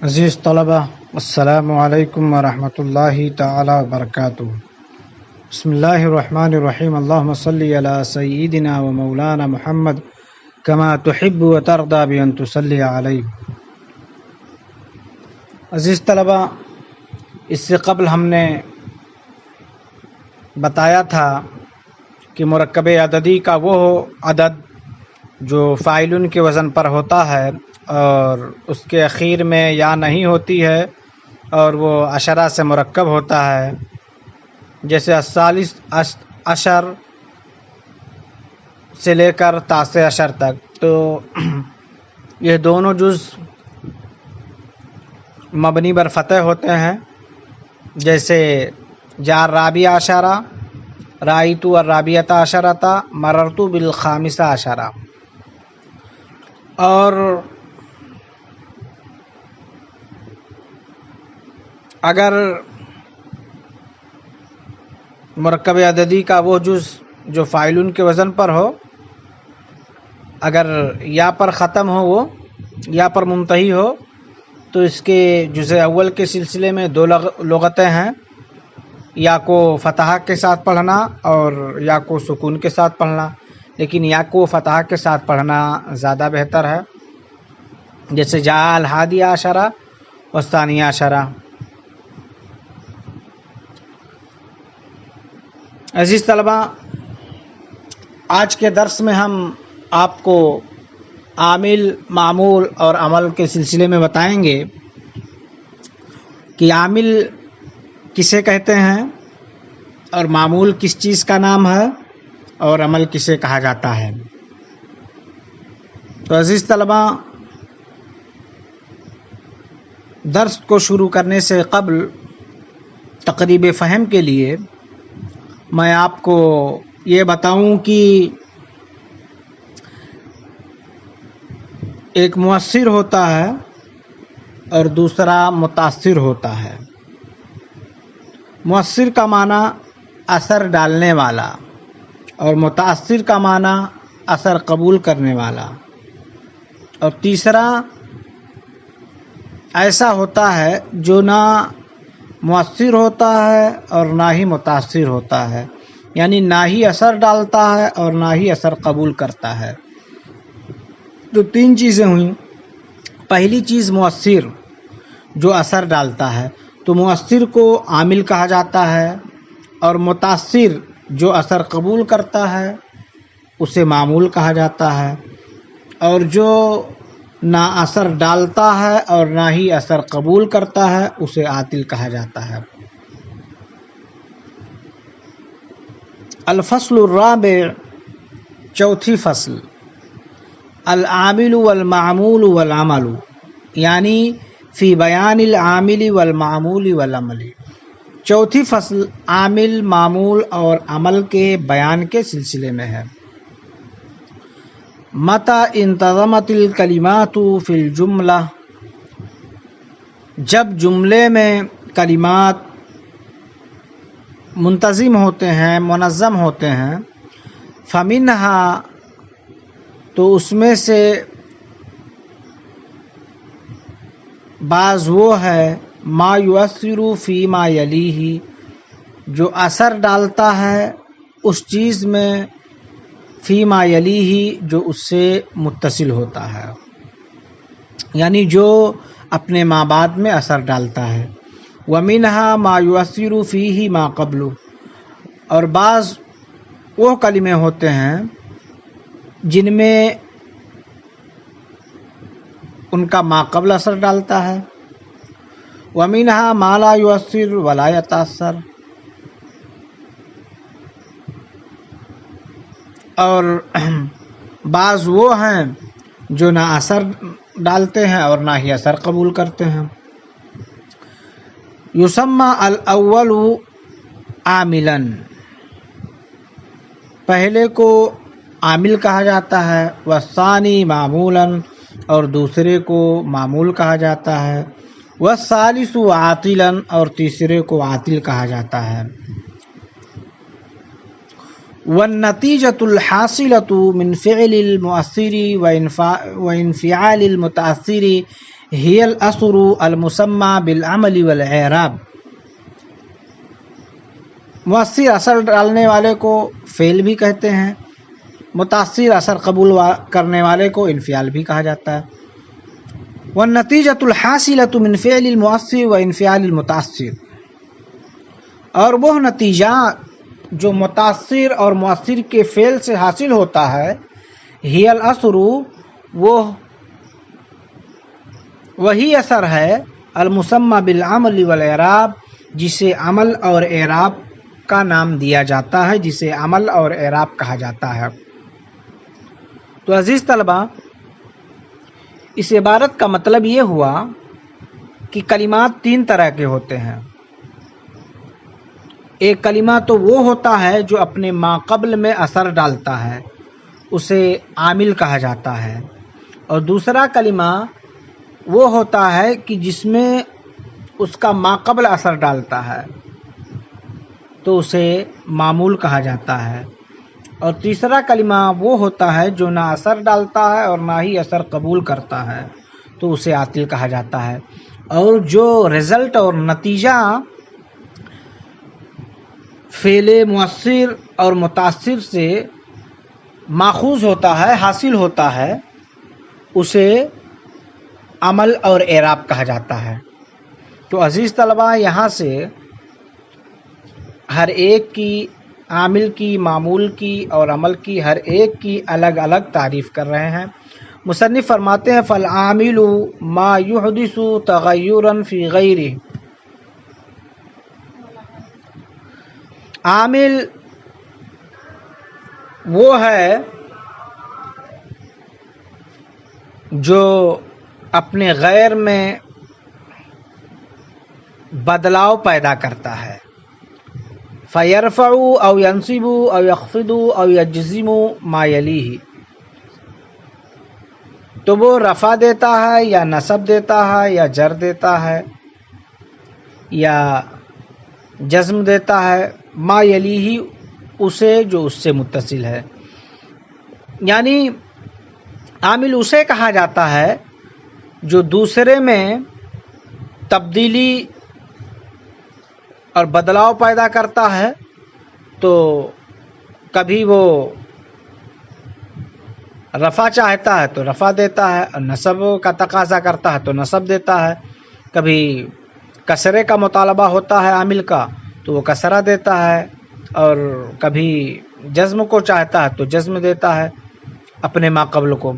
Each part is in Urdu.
عزیز طلبہ، السلام علیکم ورحمۃ اللہ تعالی وبرکاتہ۔ بسم اللہ الرحمن الرحیم، اللہم صلی علی سیدنا و مولانا محمد کما تحب و ترضی بان تصلی علیہ۔ عزیز طلبہ، اس سے قبل ہم نے بتایا تھا کہ مرکب عددی کا وہ عدد جو فاعل کے وزن پر ہوتا ہے اور اس کے اخیر میں یا نہیں ہوتی ہے اور وہ عشرہ سے مرکب ہوتا ہے، جیسے الثالث عشر سے لے کر تاسع عشر تک۔ تو یہ دونوں جز مبنی بر فتح ہوتے ہیں، جیسے جار رابعہ عشرہ، رأیت الرابعۃ عشرۃ، مررت بالخامسہ عشرہ۔ اور اگر مرکب عددی کا وہ جز جو فاعل کے وزن پر ہو، اگر یا پر ختم ہو، وہ یا پر منتہی ہو، تو اس کے جز اول کے سلسلے میں دو لغتیں ہیں، یا کو فتحہ کے ساتھ پڑھنا اور یا کو سکون کے ساتھ پڑھنا، لیکن یا کو فتحہ کے ساتھ پڑھنا زیادہ بہتر ہے، جیسے جاء الحادی عشرہ والثانیہ عشرہ۔ عزیز طلبہ، آج کے درس میں ہم آپ کو عامل، معمول اور عمل کے سلسلے میں بتائیں گے کہ عامل کسے کہتے ہیں اور معمول کس چیز کا نام ہے اور عمل کسے کہا جاتا ہے۔ تو عزیز طلبہ، درس کو شروع کرنے سے قبل تقریب فہم کے لیے میں آپ کو یہ بتاؤں کہ ایک مؤثر ہوتا ہے اور دوسرا متاثر ہوتا ہے۔ مؤثر کا معنی اثر ڈالنے والا اور متاثر کا معنی اثر قبول کرنے والا، اور تیسرا ایسا ہوتا ہے جو نہ مؤثر ہوتا ہے اور نہ ہی متاثر ہوتا ہے، یعنی نہ ہی اثر ڈالتا ہے اور نہ ہی اثر قبول کرتا ہے۔ تو تین چیزیں ہوئیں۔ پہلی چیز مؤثر، جو اثر ڈالتا ہے، تو مؤثر کو عامل کہا جاتا ہے، اور متاثر جو اثر قبول کرتا ہے اسے معمول کہا جاتا ہے، اور جو نہ اثر ڈالتا ہے اور نہ ہی اثر قبول کرتا ہے اسے عاطل کہا جاتا ہے۔ الفصل الرابع، چوتھی فصل، العامل والمعمول والعمل، یعنی فی بیان العامل والمعمول والعمل۔ چوتھی فصل عامل، معمول اور عمل کے بیان کے سلسلے میں ہے۔ متى انتظمت الکلمات فی الجملہ، جب جملے میں کلمات منتظم ہوتے ہیں، منظم ہوتے ہیں، فمنہا، تو اس میں سے بعض وہ ہے ما یؤثر فی ما یلیہ، جو اثر ڈالتا ہے اس چیز میں، فی ما یلیہ، جو اس سے متصل ہوتا ہے، یعنی جو اپنے ما بعد میں اثر ڈالتا ہے۔ ومنہا ما یؤثر فیہ ما قبل، اور بعض وہ کلمے ہوتے ہیں جن میں ان کا ما قبل اثر ڈالتا ہے۔ ومنہا ما لا یؤثر ولا یتاثر، اور بعض وہ ہیں جو نہ اثر ڈالتے ہیں اور نہ ہی اثر قبول کرتے ہیں۔ یسمى الاول عاملا، پہلے کو عامل کہا جاتا ہے، والثانی معمولا، اور دوسرے کو معمول کہا جاتا ہے، والثالث عاطلا، اور تیسرے کو عاطل کہا جاتا ہے۔ والنتیجۃ الحاصلۃ من فعل المؤثر وانفعال المتاثر ہی الاثر المسمى بالعمل والاعراب، مؤثر اثر ڈالنے والے کو فعل بھی کہتے ہیں، متاثر اثر قبول کرنے والے کو انفعال بھی کہا جاتا ہے۔ والنتیجۃ الحاصلۃ من فعل المؤثر و انفعال المتاثر، اور وہ نتیجہ جو متاثر اور مؤثر کے فعل سے حاصل ہوتا ہے، ہی الاثر، وہی اثر ہے، المسمى بالعمل والاعراب، جسے عمل اور اعراب کا نام دیا جاتا ہے، جسے عمل اور اعراب کہا جاتا ہے۔ تو عزیز طلبہ، اس عبارت کا مطلب یہ ہوا کہ کلمات تین طرح کے ہوتے ہیں۔ ایک کلمہ تو وہ ہوتا ہے جو اپنے ما قبل میں اثر ڈالتا ہے، اسے عامل کہا جاتا ہے، اور دوسرا کلمہ وہ ہوتا ہے کہ جس میں اس کا ما قبل اثر ڈالتا ہے تو اسے معمول کہا جاتا ہے، اور تیسرا کلمہ وہ ہوتا ہے جو نہ اثر ڈالتا ہے اور نہ ہی اثر قبول کرتا ہے تو اسے عاطل کہا جاتا ہے۔ اور جو رزلٹ اور نتیجہ فعل مؤثر اور متاثر سے ماخوذ ہوتا ہے، حاصل ہوتا ہے، اسے عمل اور اعراب کہا جاتا ہے۔ تو عزیز طلبہ، یہاں سے ہر ایک کی، عامل کی، معمول کی اور عمل کی، ہر ایک کی الگ الگ تعریف کر رہے ہیں۔ مصنف فرماتے ہیں فالعامل ما يحدث تغیرا فی غیرہ، عامل وہ ہے جو اپنے غیر میں بدلاؤ پیدا کرتا ہے، فیرفع او ینصب او یخفض او یجزم ما یلیہ، تو وہ رفع دیتا ہے یا نصب دیتا ہے یا جر دیتا ہے یا جزم دیتا ہے، ما یلیہ، اسے جو اس سے متصل ہے۔ یعنی عامل اسے کہا جاتا ہے جو دوسرے میں تبدیلی اور بدلاؤ پیدا کرتا ہے، تو کبھی وہ رفع چاہتا ہے تو رفع دیتا ہے، اور نصب کا تقاضا کرتا ہے تو نصب دیتا ہے، کبھی کسرے کا مطالبہ ہوتا ہے عامل کا تو وہ کسرہ دیتا ہے، اور کبھی جزم کو چاہتا ہے تو جزم دیتا ہے اپنے ما قبل کو۔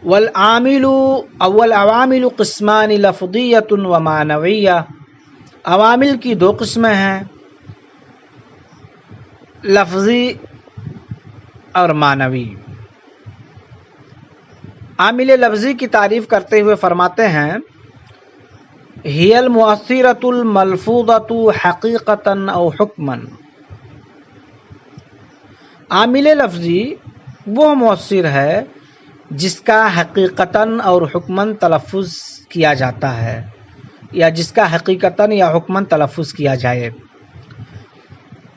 والعامل والعوامل قسمان لفظیۃ و معنویہ، عوامل کی دو قسمیں ہیں، لفظی اور معنوی۔ عامل لفظی کی تعریف کرتے ہوئے فرماتے ہیں ہی المؤثرۃ الملفوظۃ حقیقۃ او حکما، عامل لفظی وہ مؤثر ہے جس کا حقیقتاً اور حکماً تلفظ کیا جاتا ہے، یا جس کا حقیقتاً یا حکماً تلفظ کیا جائے۔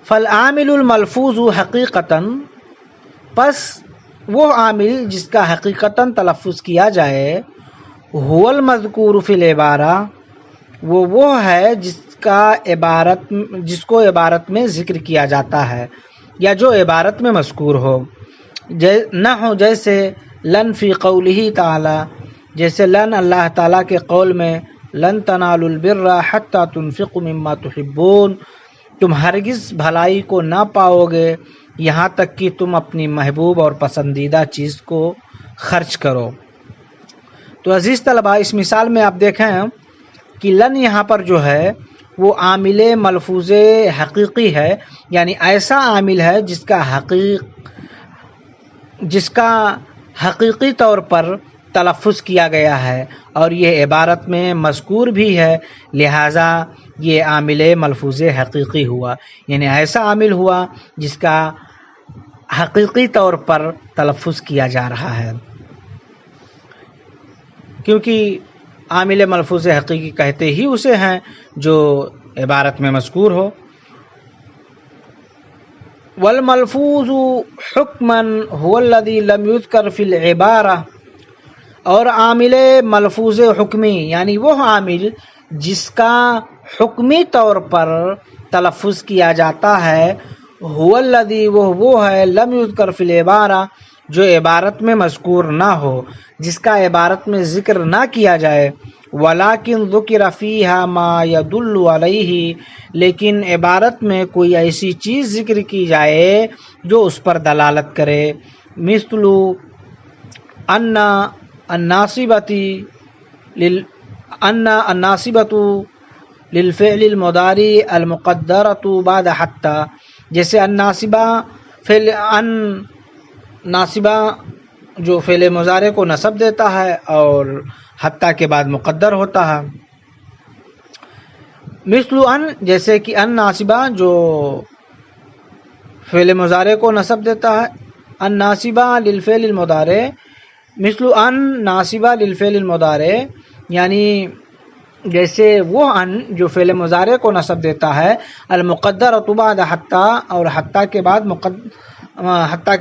فالعامل الملفوظ حقیقتاً، پس وہ عامل جس کا حقیقتاً تلفظ کیا جائے، هو المذکور فی العبارہ، وہ ہے جس کو عبارت میں ذکر کیا جاتا ہے یا جو عبارت میں مذکور ہو، نہ ہو جیسے لن فی قولہ تعالی، جیسے لن اللہ تعالیٰ کے قول میں لن تنالوا البر حتی تنفقوا مما تحبون، تم ہرگز بھلائی کو نہ پاؤ گے یہاں تک کہ تم اپنی محبوب اور پسندیدہ چیز کو خرچ کرو۔ تو عزیز طلبہ، اس مثال میں آپ دیکھیں کہ لن یہاں پر جو ہے وہ عامل ملفوظ حقیقی ہے، یعنی ایسا عامل ہے جس کا حقیقی طور پر تلفظ کیا گیا ہے اور یہ عبارت میں مذکور بھی ہے، لہٰذا یہ عامل ملفوظ حقیقی ہوا، یعنی ایسا عامل ہوا جس کا حقیقی طور پر تلفظ کیا جا رہا ہے، کیونکہ عامل ملفوظ حقیقی کہتے ہی اسے ہیں جو عبارت میں مذکور ہو۔ والملفوظ حکما هو الذي لم يذكر في العبارة، اور عامل ملفوظ حکمی یعنی وہ عامل جس کا حکمی طور پر تلفظ کیا جاتا ہے، هو الذی وہ ہے لم یذکر فی العبارہ جو عبارت میں مذکور نہ ہو، جس کا عبارت میں ذکر نہ کیا جائے، ولیکن ذکر فیہا ما یدل علیہ لیکن عبارت میں کوئی ایسی چیز ذکر کی جائے جو اس پر دلالت کرے، مثل ان الناصبۃ للفعل المضارع المقدرۃ بعد حتی، جیسے ناصبہ جو فعل مضارع کو نصب دیتا ہے اور حتی کے بعد مقدر ہوتا ہے، مثل ان جیسے کہ ان ناصبہ جو فعل مضارع کو نصب دیتا ہے، ان ناصبہ للفعل المضارع مثل ان ناصبہ للفعل المضارع یعنی جیسے وہ ان جو فعل مضارع کو نصب دیتا ہے، المقدر بعد حتی اور حتی کے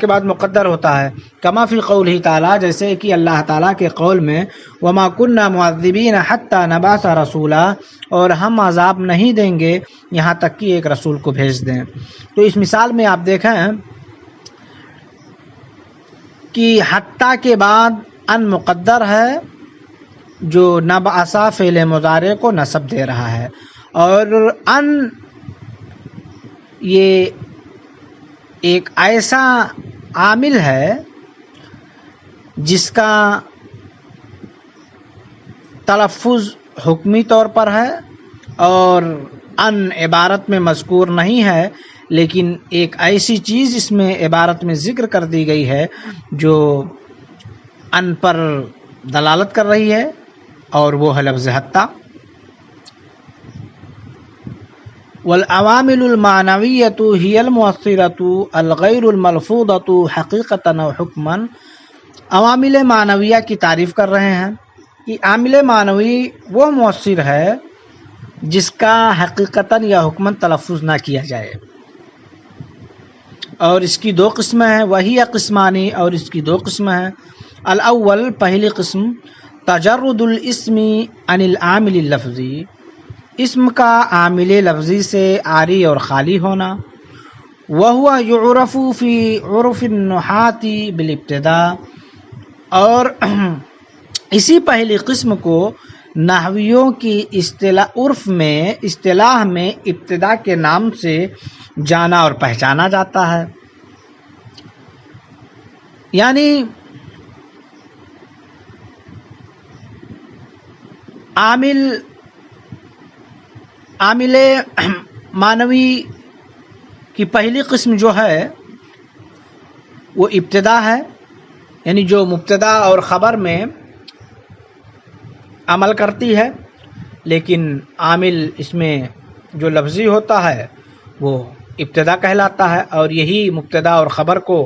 بعد مقدر ہوتا ہے، کما فی قولہ تعالی جیسے کہ اللہ تعالیٰ کے قول میں، وما كنا معذبین حتی نبعث رسولا اور ہم عذاب نہیں دیں گے یہاں تک کہ ایک رسول کو بھیج دیں۔ تو اس مثال میں آپ دیکھیں کہ حتی کے بعد ان مقدر ہے جو نبعث فعل مضارع کو نصب دے رہا ہے، اور ان یہ ایک ایسا عامل ہے جس کا تلفظ حکمی طور پر ہے اور ان عبارت میں مذکور نہیں ہے، لیکن ایک ایسی چیز اس میں عبارت میں ذکر کر دی گئی ہے جو ان پر دلالت کر رہی ہے، اور وہ ہے لفظ حتی۔ والعوامل المعنویۃ ہی المؤثرۃ الغیر الملفوظۃ حقیقۃ و حکما، عوامل معنویہ کی تعریف کر رہے ہیں کہ عامل معنوی وہ مؤثر ہے جس کا حقیقتاً یا حکماً تلفظ نہ کیا جائے، اور اس کی دو قسمیں ہیں، وہی قسمانی اور اس کی دو قسمیں ہیں۔ الاول پہلی قسم تجرد الاسم عن العامل اللفظی، اسم کا عامل لفظی سے عاری اور خالی ہونا، وہو یعرف فی عرف النحاة بالابتداء، اور اسی پہلی قسم کو نحویوں کی اصطلاح میں ابتدا کے نام سے جانا اور پہچانا جاتا ہے۔ یعنی عامل معنوی کی پہلی قسم جو ہے وہ ابتدا ہے، یعنی جو مبتدا اور خبر میں عمل کرتی ہے، لیکن عامل اس میں جو لفظی ہوتا ہے وہ ابتدا کہلاتا ہے، اور یہی مبتدا اور خبر کو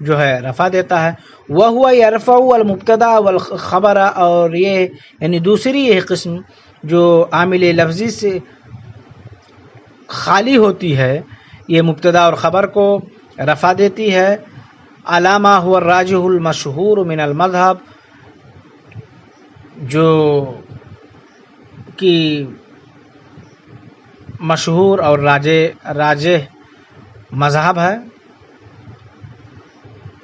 جو ہے رفع دیتا ہے۔ وہو یرفع المبتدا والخبر، اور یہ یعنی دوسری یہ قسم جو عامل لفظی سے خالی ہوتی ہے، یہ مبتدا اور خبر کو رفع دیتی ہے، علامہ هو الراجح المشہور من المذہب، جو کہ مشہور اور راجح مذہب ہے،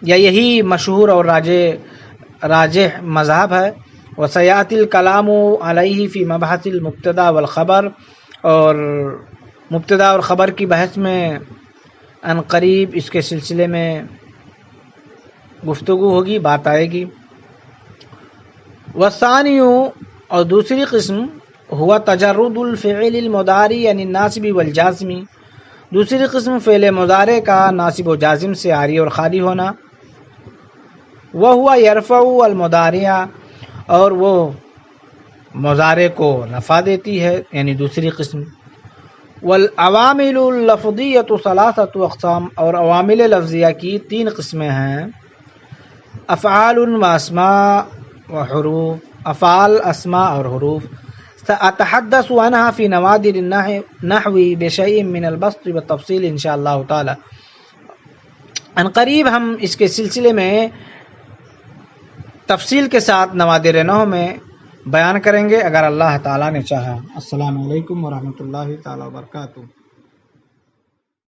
یا یہی مشہور اور راجح مذہب ہے۔ وسیاتی الکلام علیہ فی مبحث المبتدا والخبر، اور مبتدا اور خبر کی بحث میں ان قریب اس کے سلسلے میں گفتگو ہوگی، بات آئے گی۔ والثانی، اور دوسری قسم، ہوا تجرد الفعل المضارع یعنی الناصب والجازم، دوسری قسم فعل مضارع کا ناصب و جازم سے عاری اور خالی ہونا، وہو یرفع المضارع، اور وہ مضارع کو رفع دیتی ہے، یعنی دوسری قسم۔ والعوامل اللفظیۃ ثلاثۃ اقسام، اور عوامل لفظیہ کی تین قسمیں ہیں، افعال و اسماء و حروف، افعال، اسماء اور حروف۔ سأتحدث عنها في نوادر النحو بشيء من البسط والتفصيل ان شاء اللہ تعالی۔ ان قریب ہم اس کے سلسلے میں تفصیل کے ساتھ نوادر نو میں بیان کریں گے اگر اللہ تعالیٰ نے چاہا۔ السلام علیکم ورحمۃ اللہ تعالیٰ وبرکاتہ۔